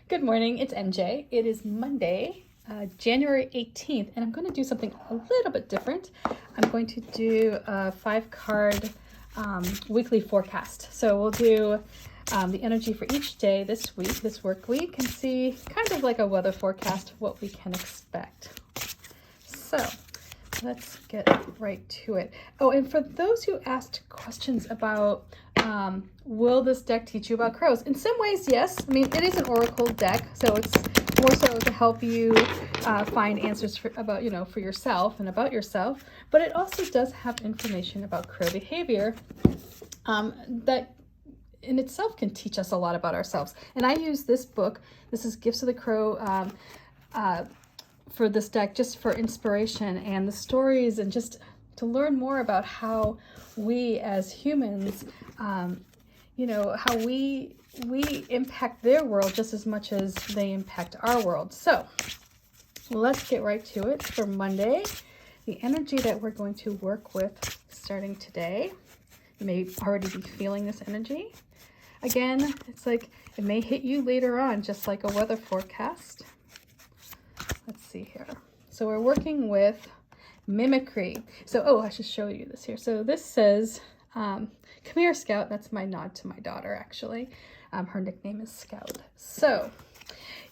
Good morning, it's MJ. It is Monday, January 18th, and I'm going to do something a little bit different. I'm going to do a 5-card weekly forecast. So we'll do the energy for each day this week, this work week, and see kind of like a weather forecast, what we can expect. So let's get right to it. Oh, and for those who asked questions about will this deck teach you about crows? In some ways, yes. I mean, it is an oracle deck, so it's more so to help you find answers for yourself and about yourself. But it also does have information about crow behavior that in itself can teach us a lot about ourselves. And I use this book. This is Gifts of the Crow for this deck, just for inspiration and the stories, and just to learn more about how we as humans, how we impact their world just as much as they impact our world. So let's get right to it. For Monday, the energy that we're going to work with starting today, you may already be feeling this energy. Again, it's like it may hit you later on, just like a weather forecast. Let's see here. So we're working with mimicry. So, I should show you this here. So this says, come here, Scout. That's my nod to my daughter, actually. Her nickname is Scout. So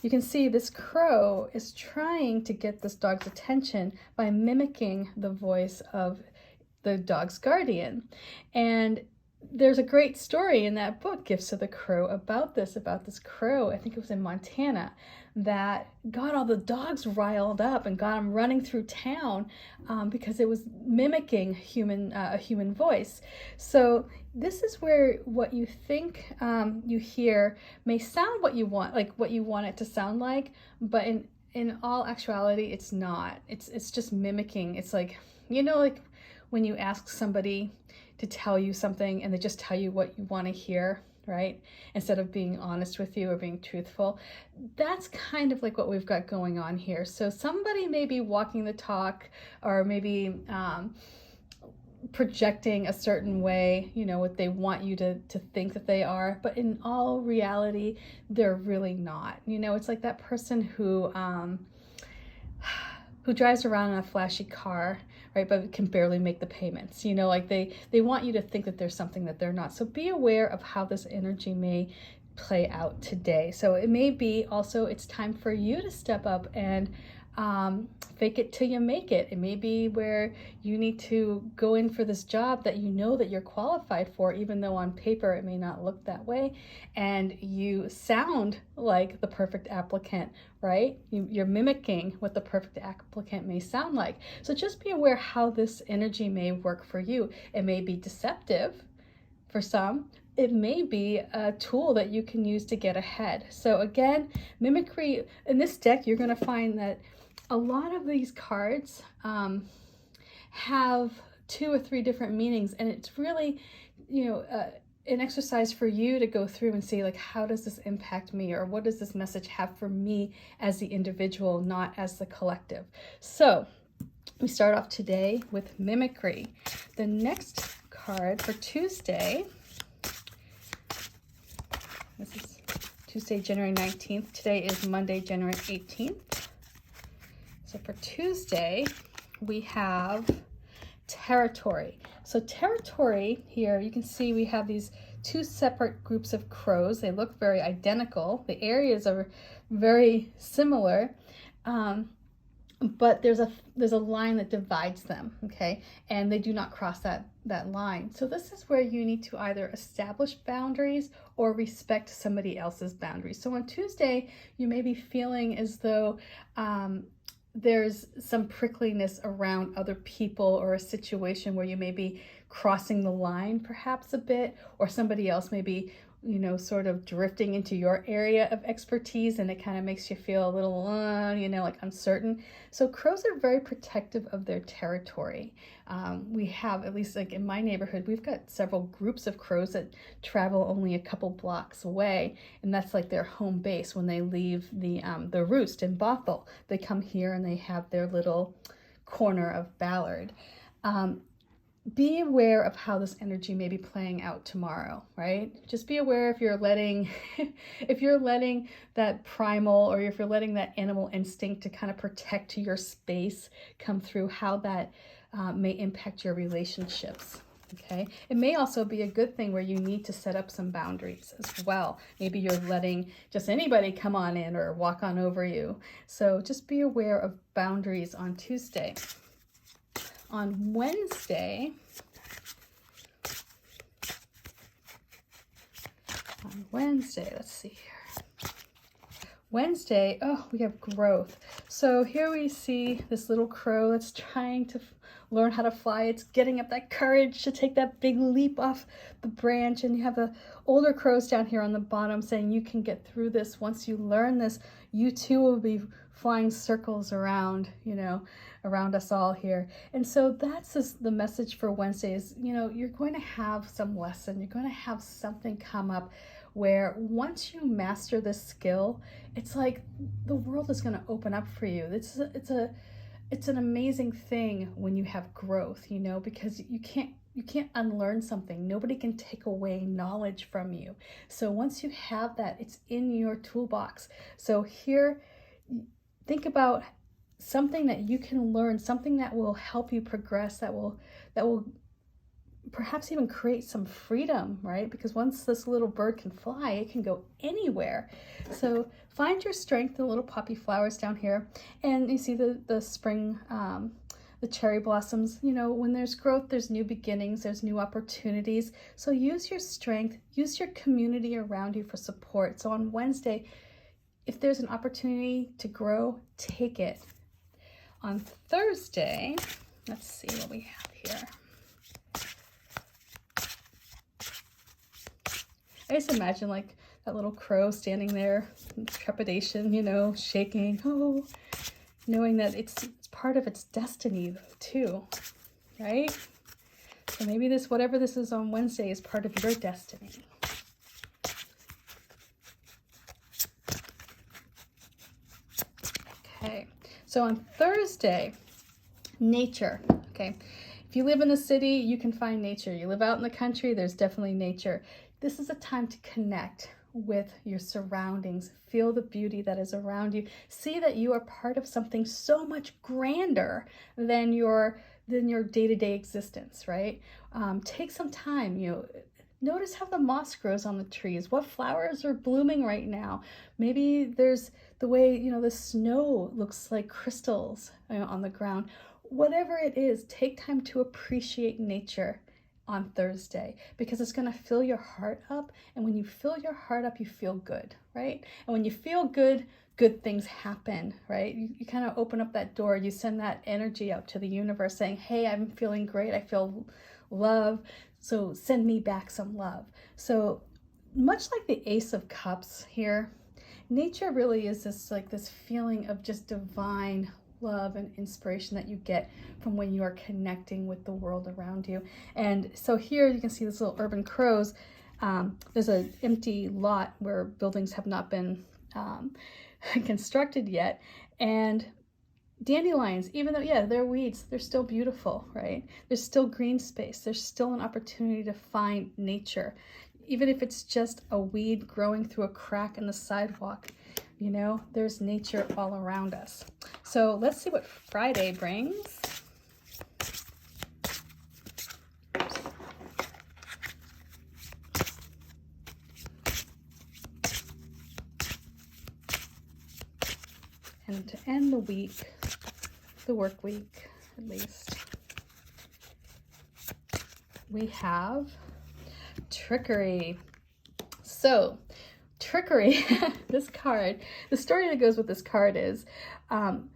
you can see this crow is trying to get this dog's attention by mimicking the voice of the dog's guardian. And there's a great story in that book, Gifts of the Crow, about this crow, I think it was in Montana, that got all the dogs riled up and got them running through town because it was mimicking a human voice. So this is where what you think you hear may sound what you want, like what you want it to sound like, but in all actuality, it's not. It's just mimicking. It's like, like when you ask somebody to tell you something and they just tell you what you want to hear, right? Instead of being honest with you or being truthful. That's kind of like what we've got going on here. So somebody may be walking the talk, or maybe projecting a certain way, what they want you to think that they are, but in all reality, they're really not. It's like that person who drives around in a flashy car, right, but can barely make the payments. Like they want you to think that there's something that they're not. So be aware of how this energy may play out today. So it may be also it's time for you to step up and fake it till you make it. It may be where you need to go in for this job that that you're qualified for, even though on paper it may not look that way, and you sound like the perfect applicant, right? You're mimicking what the perfect applicant may sound like. So just be aware how this energy may work for you. It may be deceptive for some. It may be a tool that you can use to get ahead. So again, mimicry, in this deck, you're going to find that a lot of these cards have 2 or 3 different meanings, and it's really, an exercise for you to go through and see, like, how does this impact me, or what does this message have for me as the individual, not as the collective. So we start off today with mimicry. The next card for Tuesday, this is Tuesday, January 19th. Today is Monday, January 18th. So for Tuesday, we have territory. So territory here, you can see we have these 2 separate groups of crows. They look very identical. The areas are very similar, but there's a line that divides them, okay? And they do not cross that line. So this is where you need to either establish boundaries or respect somebody else's boundaries. So on Tuesday, you may be feeling as though there's some prickliness around other people, or a situation where you may be crossing the line perhaps a bit, or somebody else may be, sort of drifting into your area of expertise, and it kind of makes you feel a little, like uncertain. So crows are very protective of their territory. We have, at least like in my neighborhood, we've got several groups of crows that travel only a couple blocks away, and that's like their home base. When they leave the roost in Bothell, they come here and they have their little corner of Ballard. be aware of how this energy may be playing out tomorrow, right? Just be aware if you're letting, if you're letting that primal, or if you're letting that animal instinct to kind of protect your space come through, how that may impact your relationships. Okay, it may also be a good thing where you need to set up some boundaries as well. Maybe you're letting just anybody come on in or walk on over you. So just be aware of boundaries on Tuesday. On Wednesday, let's see here. Wednesday, oh, we have growth. So here we see this little crow that's trying to learn how to fly. It's getting up that courage to take that big leap off the branch. And you have the older crows down here on the bottom saying, you can get through this. Once you learn this, you too will be flying circles around, you know, around us all here. And so that's the message for Wednesday is, you know, you're going to have some lesson. You're going to have something come up where once you master this skill, it's like the world is going to open up for you. It's an amazing thing when you have growth, you know, because you can't unlearn something. Nobody can take away knowledge from you. So once you have that, it's in your toolbox. So here, think about something that you can learn, something that will help you progress, that will perhaps even create some freedom, right? Because once this little bird can fly, it can go anywhere. So find your strength in the little poppy flowers down here. And you see the spring, the cherry blossoms. You know, when there's growth, there's new beginnings, there's new opportunities. So use your strength, use your community around you for support. So on Wednesday, if there's an opportunity to grow, take it. On Thursday, let's see what we have here. I just imagine like that little crow standing there in trepidation, you know, shaking, oh, knowing that it's part of its destiny too, right? So maybe this, whatever this is on Wednesday, is part of your destiny. Okay, so on Thursday, nature, okay? If you live in the city, you can find nature. You live out in the country, there's definitely nature. This is a time to connect with your surroundings. Feel the beauty that is around you. See that you are part of something so much grander than your day-to-day existence, right? Take some time, you know, notice how the moss grows on the trees. What flowers are blooming right now? Maybe there's the way, you know, the snow looks like crystals, you know, on the ground. Whatever it is, take time to appreciate nature on Thursday, because it's going to fill your heart up. And when you fill your heart up, you feel good, right? And when you feel good, good things happen, right? You kind of open up that door, you send that energy out to the universe saying, hey, I'm feeling great. I feel love. So send me back some love. So much like the Ace of Cups here, nature really is this feeling of just divine love and inspiration that you get from when you are connecting with the world around you. And so here you can see this little urban crows. There's an empty lot where buildings have not been constructed yet. And dandelions, even though, yeah, they're weeds, they're still beautiful, right? There's still green space. There's still an opportunity to find nature. Even if it's just a weed growing through a crack in the sidewalk, you know, there's nature all around us. So let's see what Friday brings. And to end the week, the work week at least, we have trickery. So trickery, this card, the story that goes with this card is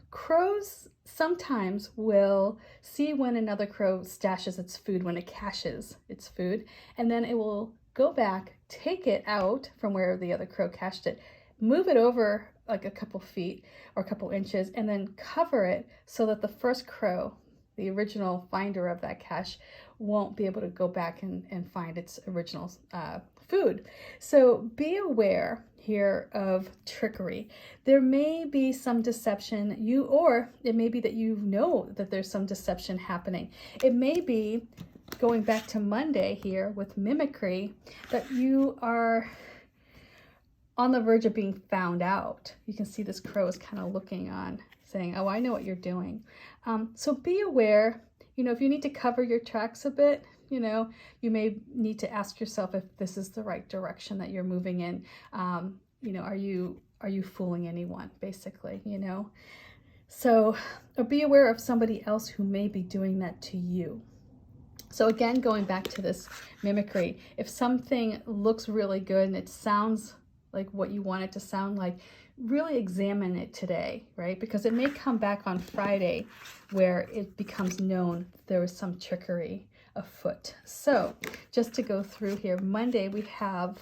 crows sometimes will see when another crow stashes its food, when it caches its food, and then it will go back, take it out from where the other crow cached it, move it over like a couple feet or a couple inches, and then cover it so that the first crow, the original finder of that cache, won't be able to go back and find its original food. So be aware here of trickery. There may be some deception, or it may be that you know that there's some deception happening. It may be going back to Monday here with mimicry, that you are on the verge of being found out. You can see this crow is kind of looking on, saying, oh, I know what you're doing. So be aware, you know, if you need to cover your tracks a bit, you know, you may need to ask yourself if this is the right direction that you're moving in. You know, are you fooling anyone, basically, you know? So, or be aware of somebody else who may be doing that to you. So again, going back to this mimicry, if something looks really good and it sounds like what you want it to sound like, really examine it today, right? Because it may come back on Friday where it becomes known there was some trickery afoot. So just to go through here, Monday we have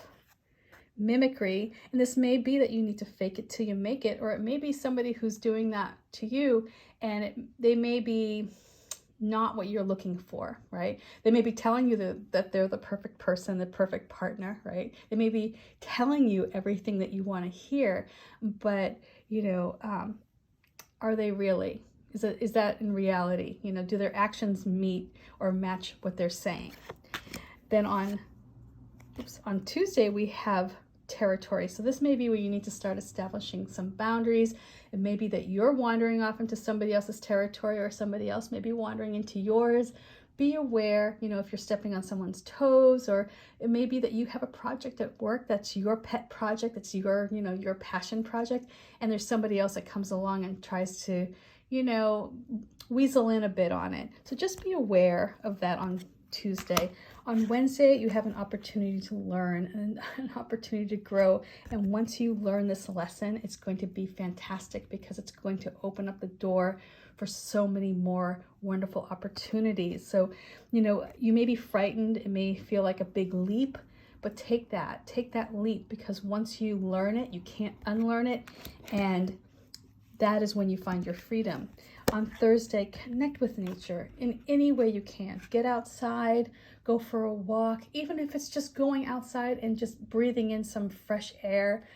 mimicry, and this may be that you need to fake it till you make it, or it may be somebody who's doing that to you, and they may be not what you're looking for, right? They may be telling you that they're the perfect person, the perfect partner, right? They may be telling you everything that you want to hear, but, you know, are they really? Is that in reality? You know, do their actions meet or match what they're saying? Then on Tuesday, we have territory. So this may be where you need to start establishing some boundaries. It may be that you're wandering off into somebody else's territory, or somebody else may be wandering into yours. Be aware, you know, if you're stepping on someone's toes, or it may be that you have a project at work that's your pet project, that's your, you know, your passion project, and there's somebody else that comes along and tries to, you know, weasel in a bit on it. So just be aware of that on Tuesday. On Wednesday, you have an opportunity to learn and an opportunity to grow. And once you learn this lesson, it's going to be fantastic, because it's going to open up the door for so many more wonderful opportunities. So, you know, you may be frightened. It may feel like a big leap, but take that leap, because once you learn it, you can't unlearn it. And that is when you find your freedom. On Thursday, connect with nature in any way you can. Get outside, go for a walk, even if it's just going outside and just breathing in some fresh air.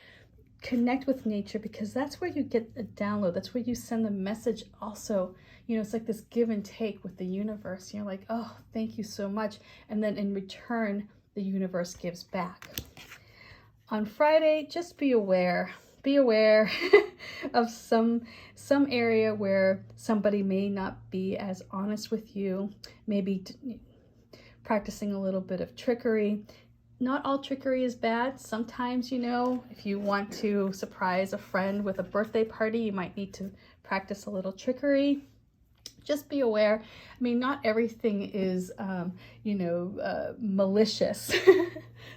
Connect with nature, because that's where you get a download. That's where you send the message also. You know, it's like this give and take with the universe. You're like, oh, thank you so much. And then in return, the universe gives back. On Friday, just be aware of some area where somebody may not be as honest with you, maybe practicing a little bit of trickery. Not all trickery is bad. Sometimes, you know, if you want to surprise a friend with a birthday party, you might need to practice a little trickery. Just be aware. I mean, not everything is, you know, malicious.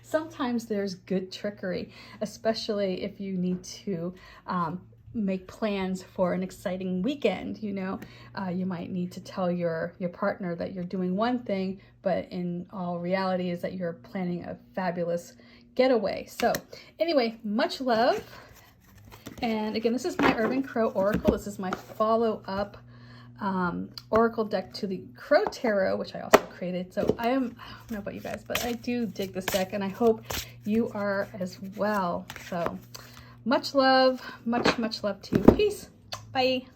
Sometimes there's good trickery, especially if you need to make plans for an exciting weekend. You know, you might need to tell your partner that you're doing one thing, but in all reality is that you're planning a fabulous getaway. So anyway, much love. And again, this is my Urban Crow Oracle. This is my follow-up Oracle deck to the Crow Tarot, which I also created. So I don't know about you guys, but I do dig this deck, and I hope you are as well. So much love, much love to you. Peace. Bye.